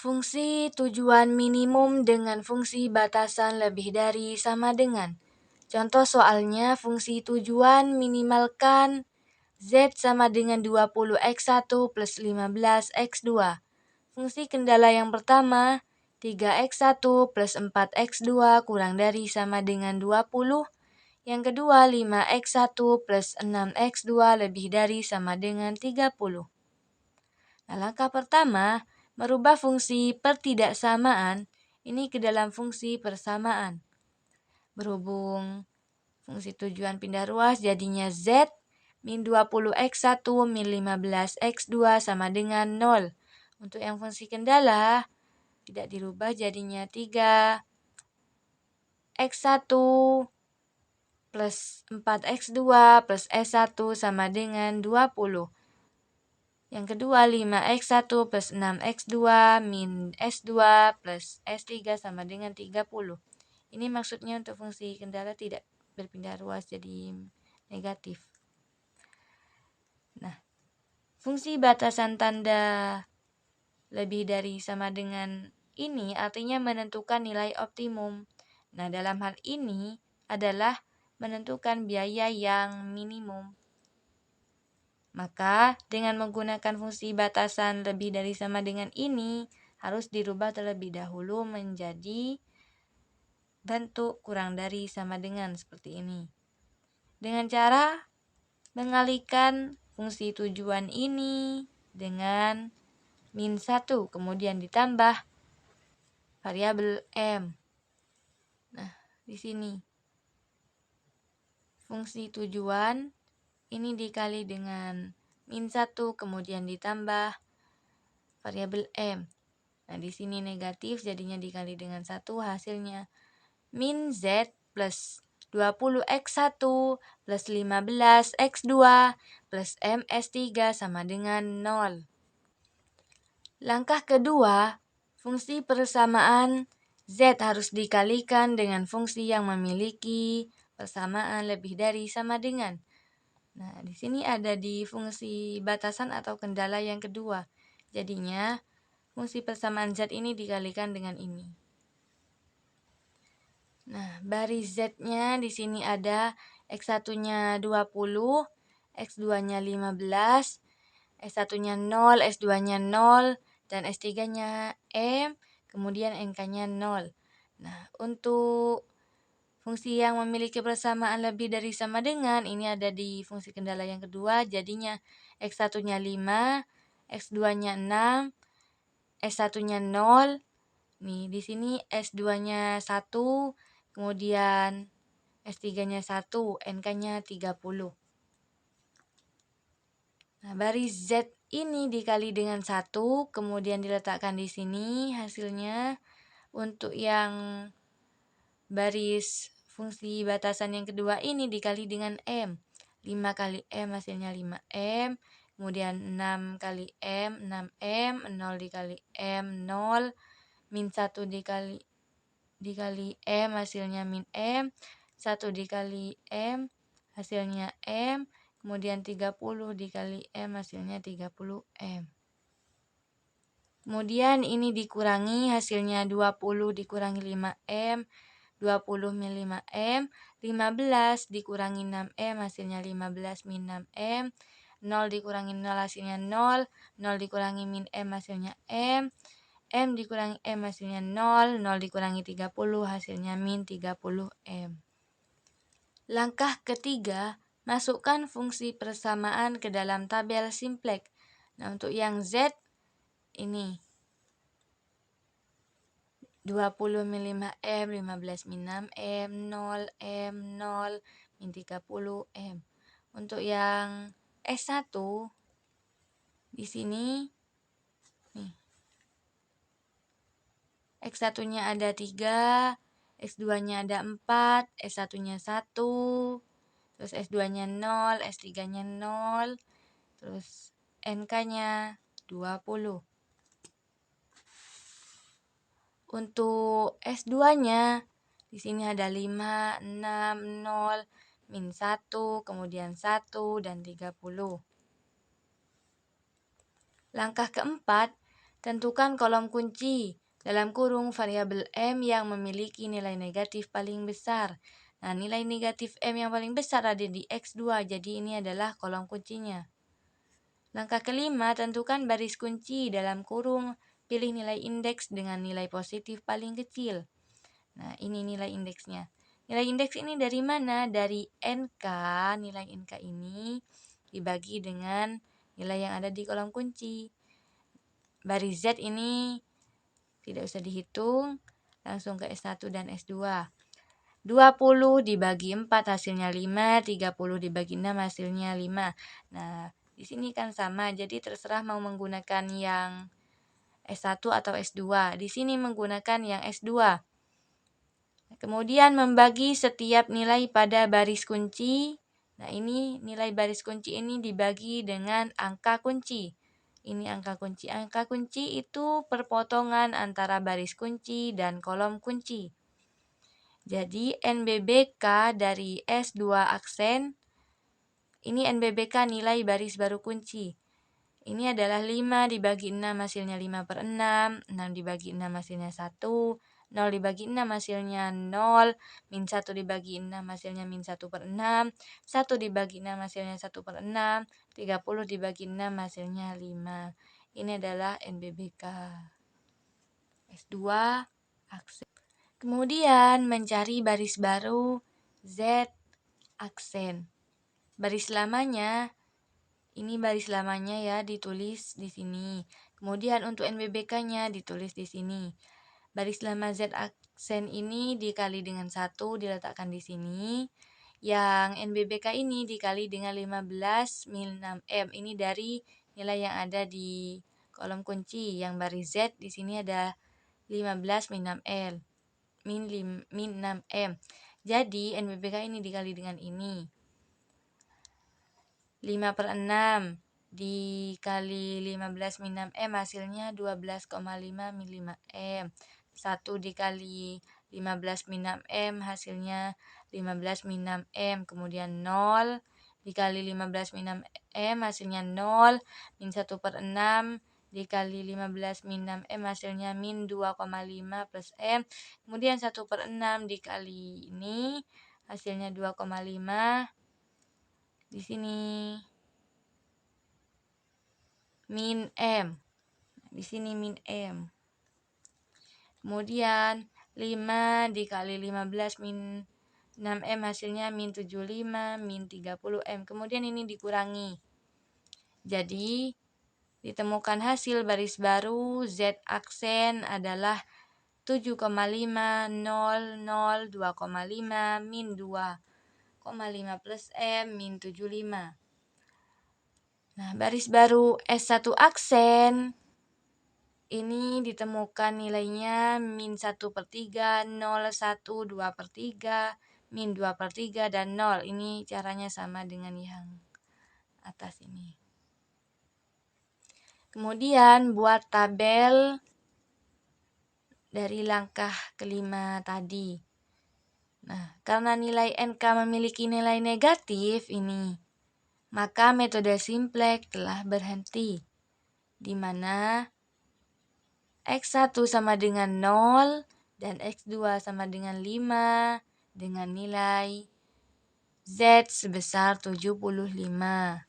Fungsi tujuan minimum dengan fungsi batasan lebih dari sama dengan. Contoh soalnya, fungsi tujuan minimalkan Z sama dengan 20x1 plus 15x2. Fungsi kendala yang pertama, 3x1 plus 4x2 kurang dari sama dengan 20. Yang kedua, 5x1 plus 6x2 lebih dari sama dengan 30. Nah, langkah pertama, merubah fungsi pertidaksamaan ini ke dalam fungsi persamaan. Berhubung fungsi tujuan pindah ruas jadinya Z min 20x1 min 15x2 sama dengan 0. Untuk yang fungsi kendala tidak dirubah jadinya 3x1 plus 4x2 plus S1 sama dengan 20. Yang kedua, 5x1 plus 6x2 min S2 plus S3 sama dengan 30. Ini maksudnya untuk fungsi kendala tidak berpindah ruas jadi negatif. Nah, fungsi batasan tanda lebih dari sama dengan ini artinya menentukan nilai optimum. Nah, dalam hal ini adalah menentukan biaya yang minimum. Maka, dengan menggunakan fungsi batasan lebih dari sama dengan ini, harus dirubah terlebih dahulu menjadi bentuk kurang dari sama dengan seperti ini. Dengan cara mengalihkan fungsi tujuan ini dengan min 1, kemudian ditambah variabel M. Nah, di sini fungsi tujuan ini dikali dengan min 1, kemudian ditambah variabel M. Nah, di sini negatif, jadinya dikali dengan 1, hasilnya min Z plus 20x1 plus 15x2 plus MS3 sama dengan 0. Langkah kedua, fungsi persamaan Z harus dikalikan dengan fungsi yang memiliki persamaan lebih dari sama dengan. Nah, di sini ada di fungsi batasan atau kendala yang kedua. Jadinya, fungsi persamaan Z ini dikalikan dengan ini. Nah, baris Z-nya di sini ada X1-nya 20, X2-nya 15, S1-nya 0, S2-nya 0, dan S3-nya M, kemudian NK-nya 0. Nah, untuk fungsi yang memiliki persamaan lebih dari sama dengan, ini ada di fungsi kendala yang kedua, jadinya X1-nya 5, X2-nya 6, S1-nya 0. Nih, di sini S2-nya 1, kemudian S3-nya 1, NK-nya 30. Nah, baris Z ini dikali dengan 1, kemudian diletakkan di sini hasilnya. Untuk yang baris fungsi batasan yang kedua ini dikali dengan M. 5 kali M hasilnya 5M. Kemudian 6 kali M, 6M. 0 dikali M, 0. Min 1 dikali M hasilnya min M. 1 dikali M hasilnya M. Kemudian 30 dikali M hasilnya 30M. Kemudian ini dikurangi hasilnya 20 dikurangi 5M. 20 min 5M, 15 dikurangi 6M hasilnya 15 min 6M, 0 dikurangi 0 hasilnya 0, 0 dikurangi min M hasilnya M, M dikurangi M hasilnya 0, 0 dikurangi 30 hasilnya min 30M. Langkah ketiga, masukkan fungsi persamaan ke dalam tabel simplex. Nah, untuk yang Z ini 20 min 5M, 15 min 6M, 0M, 0, min 30M. Untuk yang S1 di sini nih. X1-nya ada 3, X2-nya ada 4, S1-nya 1, terus S2-nya 0, S3-nya 0, terus NK-nya 20. Untuk S2-nya di sini ada 5, 6, 0, min 1, kemudian 1 dan 30. Langkah keempat, Tentukan kolom kunci dalam kurung variabel M yang memiliki nilai negatif paling besar. Nah, nilai negatif M yang paling besar ada di X2, jadi ini adalah kolom kuncinya. Langkah kelima, tentukan baris kunci dalam kurung, pilih nilai indeks dengan nilai positif paling kecil. Nah, ini nilai indeksnya. Nilai indeks ini dari mana? Dari NK. Nilai NK ini dibagi dengan nilai yang ada di kolom kunci. Baris Z ini tidak usah dihitung, langsung ke S1 dan S2. 20 dibagi 4 hasilnya 5, 30 dibagi 6 hasilnya 5. Nah, di sini kan sama, jadi terserah mau menggunakan yang S1 atau S2. Di sini menggunakan yang S2. Kemudian membagi setiap nilai pada baris kunci. Nah, ini nilai baris kunci ini dibagi dengan angka kunci. Ini angka kunci. Angka kunci itu perpotongan antara baris kunci dan kolom kunci. Jadi NBBK dari S2 aksen, ini NBBK nilai baris baru kunci. Ini adalah 5 dibagi 6 hasilnya 5/6, 6 dibagi 6 hasilnya 1, 0 dibagi 6 hasilnya 0, min 1 dibagi 6 hasilnya min 1/6, 1 dibagi 6 hasilnya 1/6, 30 dibagi 6 hasilnya 5. Ini adalah NBBK. S2 aksen. Kemudian mencari baris baru Z aksen. Baris lamanya, ini baris lamanya ya, ditulis di sini. Kemudian untuk NBBK-nya ditulis di sini. Baris lama Z aksen ini dikali dengan 1 diletakkan di sini. Yang NBBK ini dikali dengan 15 min 6M. Ini dari nilai yang ada di kolom kunci. Yang baris Z di sini ada 15 min 6L. Min 6M. Jadi NBBK ini dikali dengan ini. 5/6 dikali 15 min 6M hasilnya 12,5 min 5M. 1 dikali 15 min 6M hasilnya 15 min 6M. Kemudian 0 dikali 15 min 6M hasilnya 0. Min 1/6 dikali 15 min 6M hasilnya min 2,5 plus M. Kemudian 1/6 dikali ini hasilnya 2,5. Di sini min M. Di sini min M. Kemudian 5 dikali 15 min 6M hasilnya min 75 min 30M. Kemudian ini dikurangi. Jadi ditemukan hasil baris baru Z aksen adalah 7,500 2,5 min 2,5 plus M min 75. Nah, baris baru S1 aksen ini ditemukan nilainya min 1/3, 0, 1, 2/3, min 2/3, dan 0. Ini caranya sama dengan yang atas ini. Kemudian buat tabel dari langkah kelima tadi. Nah, karena nilai NK memiliki nilai negatif ini, maka metode simplex telah berhenti, di mana X1 sama dengan 0 dan X2 sama dengan 5 dengan nilai Z sebesar 75.